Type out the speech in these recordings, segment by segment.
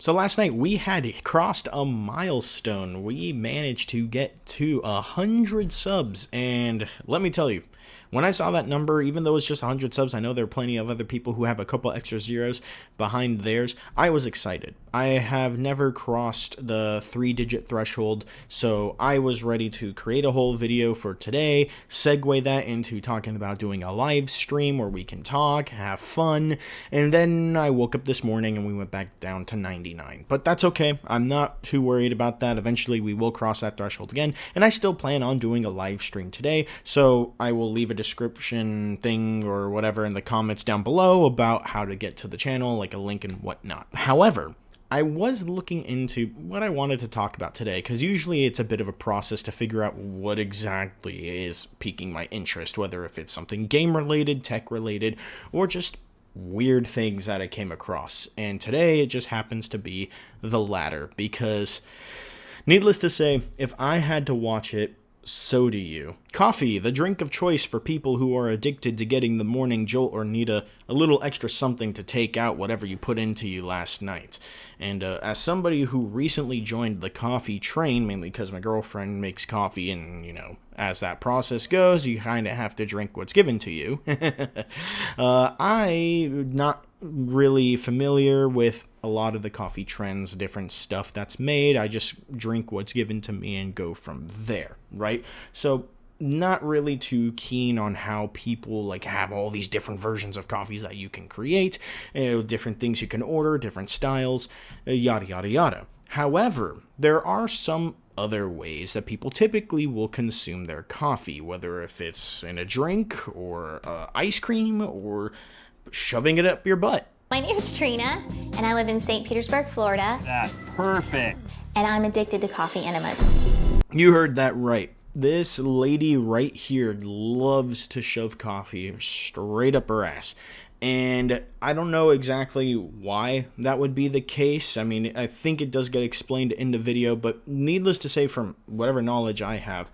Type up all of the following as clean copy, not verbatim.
So last night we had crossed a milestone. We managed to get to 100 subs, and let me tell you, when I saw that number, even though it's just 100 subs, I know there are plenty of other people who have a couple extra zeros behind theirs. I was excited. I have never crossed the 3-digit threshold, so I was ready to create a whole video for today, segue that into talking about doing a live stream where we can talk, have fun, and then I woke up this morning and we went back down to 99. But that's okay. I'm not too worried about that. Eventually we will cross that threshold again, and I still plan on doing a live stream today, so I will leave a description thing or whatever in the comments down below about how to get to the channel, like a link and whatnot. However, I was looking into what I wanted to talk about today, because usually it's a bit of a process to figure out what exactly is piquing my interest, whether if it's something game related, tech related, or just weird things that I came across. And today it just happens to be the latter, because needless to say, if I had to watch it, so do you. Coffee, the drink of choice for people who are addicted to getting the morning jolt or need a little extra something to take out whatever you put into you last night. And as somebody who recently joined the coffee train, mainly because my girlfriend makes coffee and, you know, as that process goes, you kind of have to drink what's given to you. I'm not really familiar with a lot of the coffee trends, different stuff that's made. I just drink what's given to me and go from there, right? So not really too keen on how people like have all these different versions of coffees that you can create, different things you can order, different styles, yada yada yada. However, there are some other ways that people typically will consume their coffee, whether if it's in a drink or ice cream or shoving it up your butt. My name is Trina, and I live in St. Petersburg, Florida. That's perfect. And I'm addicted to coffee enemas. You heard that right. This lady right here loves to shove coffee straight up her ass. And I don't know exactly why that would be the case. I mean, I think it does get explained in the video, but needless to say, from whatever knowledge I have,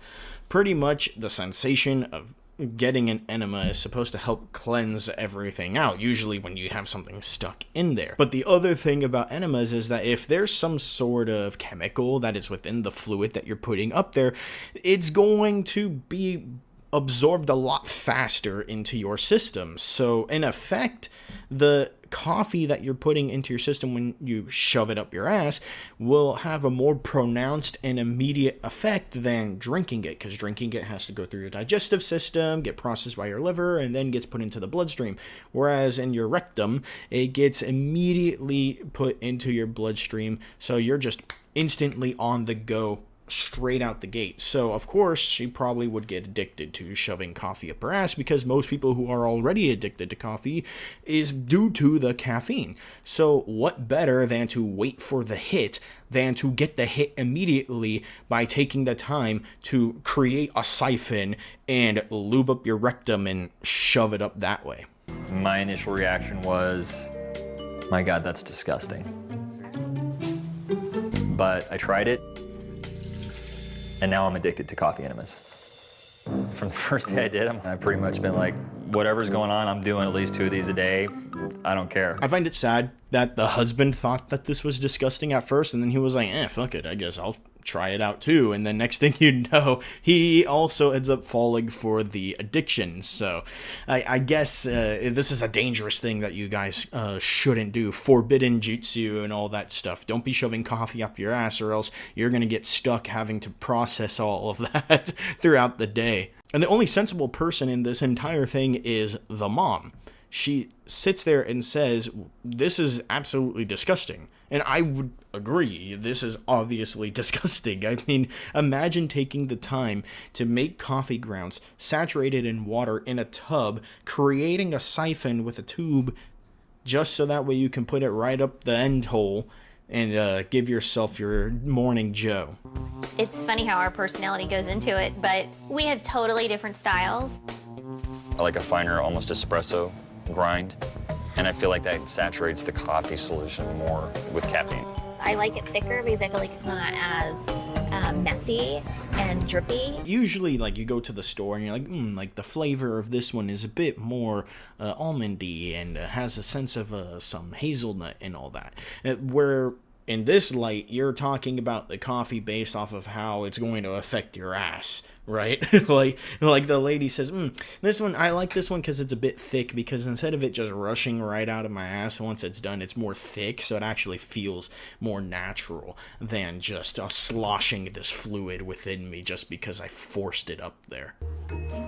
pretty much the sensation of getting an enema is supposed to help cleanse everything out, usually when you have something stuck in there. But the other thing about enemas is that if there's some sort of chemical that is within the fluid that you're putting up there, it's going to be absorbed a lot faster into your system. So in effect, the coffee that you're putting into your system when you shove it up your ass will have a more pronounced and immediate effect than drinking it, because drinking it has to go through your digestive system, get processed by your liver, and then gets put into the bloodstream. Whereas in your rectum, it gets immediately put into your bloodstream, so you're just instantly on the go straight out the gate. So of course she probably would get addicted to shoving coffee up her ass, because most people who are already addicted to coffee is due to the caffeine. So what better than to wait for the hit than to get the hit immediately by taking the time to create a siphon and lube up your rectum and shove it up that way. My initial reaction was, my God, that's disgusting. But I tried it, and now I'm addicted to coffee enemas. From the first day I did them, I've pretty much been like, whatever's going on, I'm doing at least 2 of these a day. I don't care. I find it sad that the husband thought that this was disgusting at first, and then he was like, fuck it, I guess I'll try it out too. And then next thing you know, he also ends up falling for the addiction. So I guess this is a dangerous thing that you guys shouldn't do. Forbidden jutsu and all that stuff. Don't be shoving coffee up your ass, or else you're going to get stuck having to process all of that throughout the day. And the only sensible person in this entire thing is the mom. She sits there and says, this is absolutely disgusting. And I would agree, this is obviously disgusting. I mean, imagine taking the time to make coffee grounds saturated in water in a tub, creating a siphon with a tube, just so that way you can put it right up the end hole and give yourself your morning joe. It's funny how our personality goes into it, but we have totally different styles. I like a finer, almost espresso grind, and I feel like that saturates the coffee solution more with caffeine. I like it thicker because I feel like it's not as messy and drippy. Usually, like, you go to the store and you're like, like the flavor of this one is a bit more almondy and has a sense of some hazelnut and all that. Where in this light, you're talking about the coffee based off of how it's going to affect your ass, right? like the lady says, this one, I like this one because it's a bit thick, because instead of it just rushing right out of my ass once it's done, it's more thick, so it actually feels more natural than just sloshing this fluid within me just because I forced it up there.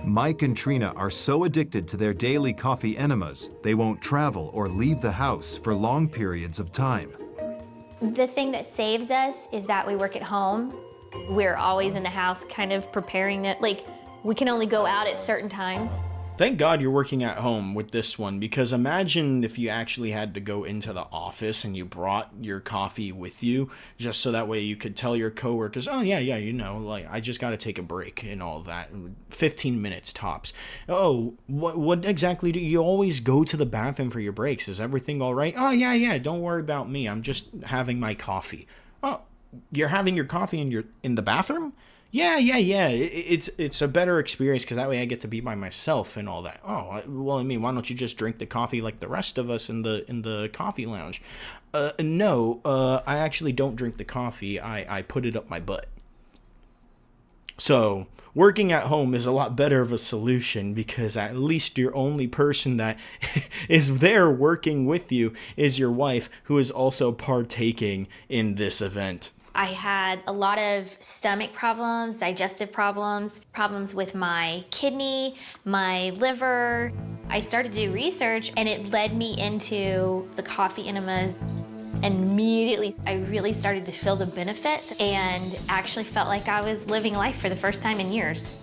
Mike and Trina are so addicted to their daily coffee enemas, they won't travel or leave the house for long periods of time. The thing that saves us is that we work at home. We're always in the house kind of preparing that, like, we can only go out at certain times. Thank God you're working at home with this one, because imagine if you actually had to go into the office and you brought your coffee with you, just so that way you could tell your coworkers, oh yeah, you know, like, I just got to take a break and all that. 15 minutes tops. Oh, what exactly do you always go to the bathroom for your breaks? Is everything all right? Oh yeah, don't worry about me. I'm just having my coffee. Oh, you're having your coffee in the bathroom? Yeah. It's a better experience because that way I get to be by myself and all that. Oh, well, I mean, why don't you just drink the coffee like the rest of us in the coffee lounge? No, I actually don't drink the coffee. I put it up my butt. So working at home is a lot better of a solution, because at least your only person that is there working with you is your wife, who is also partaking in this event. I had a lot of stomach problems, digestive problems, problems with my kidney, my liver. I started to do research, and it led me into the coffee enemas. And immediately, I really started to feel the benefit and actually felt like I was living life for the first time in years.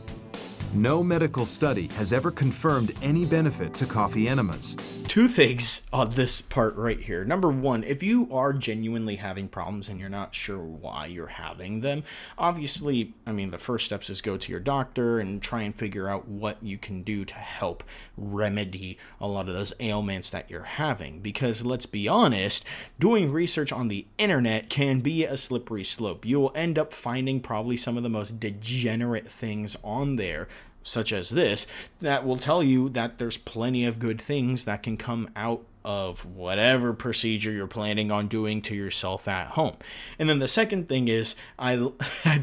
No medical study has ever confirmed any benefit to coffee enemas. Two things on this part right here. Number one, if you are genuinely having problems and you're not sure why you're having them, obviously, I mean, the first steps is go to your doctor and try and figure out what you can do to help remedy a lot of those ailments that you're having. Because let's be honest, doing research on the internet can be a slippery slope. You will end up finding probably some of the most degenerate things on there, such as this, that will tell you that there's plenty of good things that can come out of whatever procedure you're planning on doing to yourself at home. And then the second thing is, I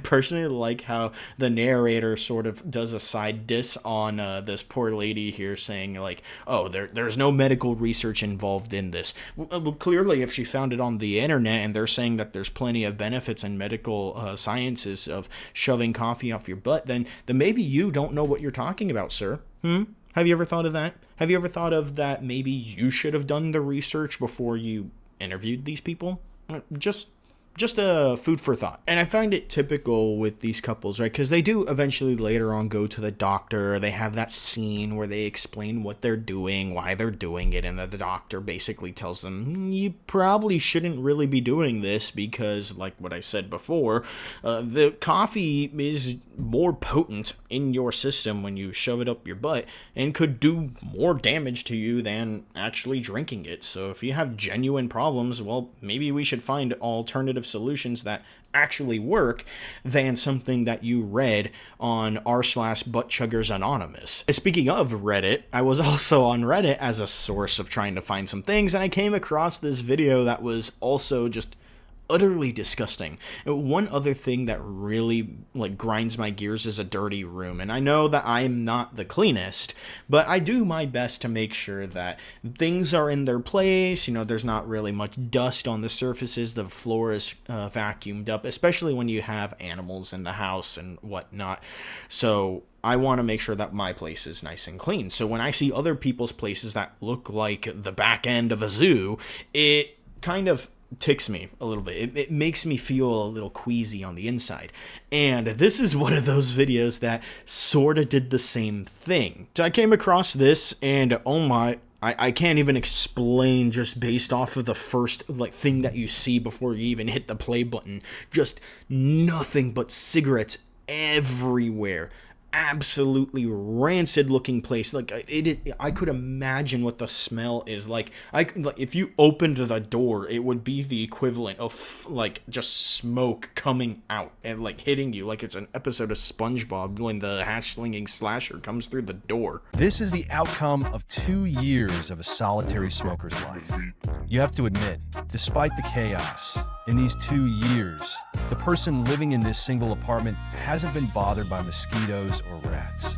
personally like how the narrator sort of does a side diss on this poor lady here, saying like, oh, there's no medical research involved in this. Well, clearly, if she found it on the internet and they're saying that there's plenty of benefits and medical sciences of shoving coffee off your butt, then maybe you don't know what you're talking about, sir. Have you ever thought of that? Have you ever thought of that maybe you should have done the research before you interviewed these people? Just a food for thought. And I find it typical with these couples, right? Because they do eventually later on go to the doctor. They have that scene where they explain what they're doing, why they're doing it, and the doctor basically tells them, you probably shouldn't really be doing this because, like what I said before, the coffee is more potent in your system when you shove it up your butt and could do more damage to you than actually drinking it. So if you have genuine problems, well, maybe we should find alternative solutions that actually work than something that you read on r/buttchuggers anonymous. Speaking of Reddit, I was also on Reddit as a source of trying to find some things, and I came across this video that was also just utterly disgusting. One other thing that really grinds my gears is a dirty room, and I know that I'm not the cleanest, but I do my best to make sure that things are in their place. You know, there's not really much dust on the surfaces, the floor is vacuumed up, especially when you have animals in the house and whatnot. So I want to make sure that my place is nice and clean. So when I see other people's places that look like the back end of a zoo, it kind of ticks me a little bit. It makes me feel a little queasy on the inside. And this is one of those videos that sort of did the same thing. So I came across this and oh my, I can't even explain just based off of the first thing that you see before you even hit the play button. Just nothing but cigarettes everywhere. absolutely rancid looking place. Like I could imagine what the smell is like. Like if you opened the door, it would be the equivalent of like just smoke coming out and like hitting you like it's an episode of SpongeBob when the hash slinging slasher comes through the door. This is the outcome of 2 years of a solitary smoker's life. You have to admit, despite the chaos, in these 2 years, the person living in this single apartment hasn't been bothered by mosquitoes or rats.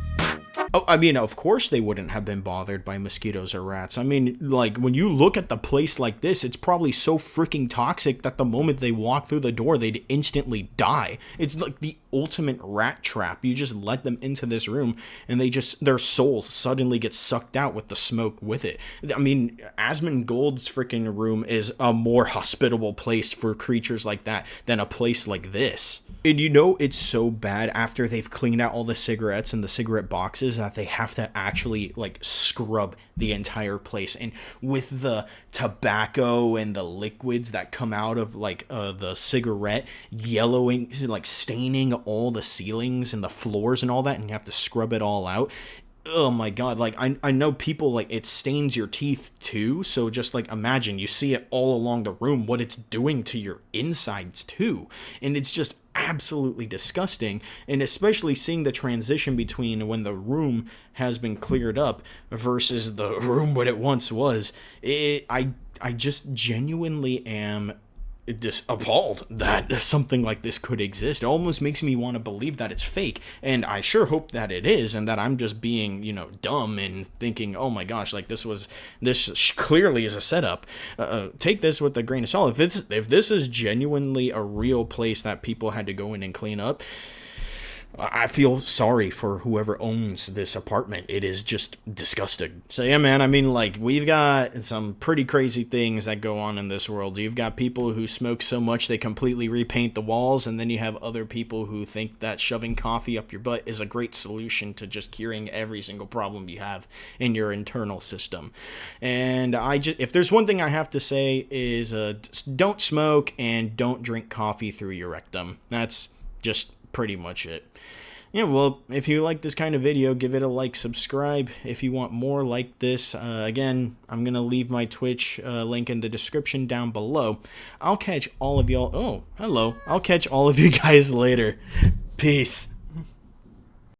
Oh, I mean, of course they wouldn't have been bothered by mosquitoes or rats. I mean, like, when you look at the place like this, it's probably so freaking toxic that the moment they walk through the door, they'd instantly die. It's like the ultimate rat trap. You just let them into this room, and their soul suddenly gets sucked out with the smoke with it. I mean, Asmongold's freaking room is a more hospitable place for creatures like that than a place like this. And you know it's so bad after they've cleaned out all the cigarettes and the cigarette boxes that they have to actually like scrub the entire place. And with the tobacco and the liquids that come out of like the cigarette yellowing, like staining all the ceilings and the floors and all that, and you have to scrub it all out. Oh my god, like I know people, like, it stains your teeth too, so just like imagine you see it all along the room, what it's doing to your insides too. And it's just absolutely disgusting. And especially seeing the transition between when the room has been cleared up versus the room what it once was, I just genuinely am appalled that something like this could exist. It almost makes me want to believe that it's fake, and I sure hope that it is, and that I'm just being, you know, dumb and thinking, oh my gosh, like this clearly is a setup. Take this with a grain of salt. If this is genuinely a real place that people had to go in and clean up, I feel sorry for whoever owns this apartment. It is just disgusting. So yeah, man, I mean, like, we've got some pretty crazy things that go on in this world. You've got people who smoke so much they completely repaint the walls, and then you have other people who think that shoving coffee up your butt is a great solution to just curing every single problem you have in your internal system. And if there's one thing I have to say is don't smoke and don't drink coffee through your rectum. That's just pretty much it. Yeah, well, if you like this kind of video, give it a like, subscribe if you want more like this. Again, I'm going to leave my Twitch link in the description down below. I'll catch all of y'all. Oh, hello. I'll catch all of you guys later. Peace.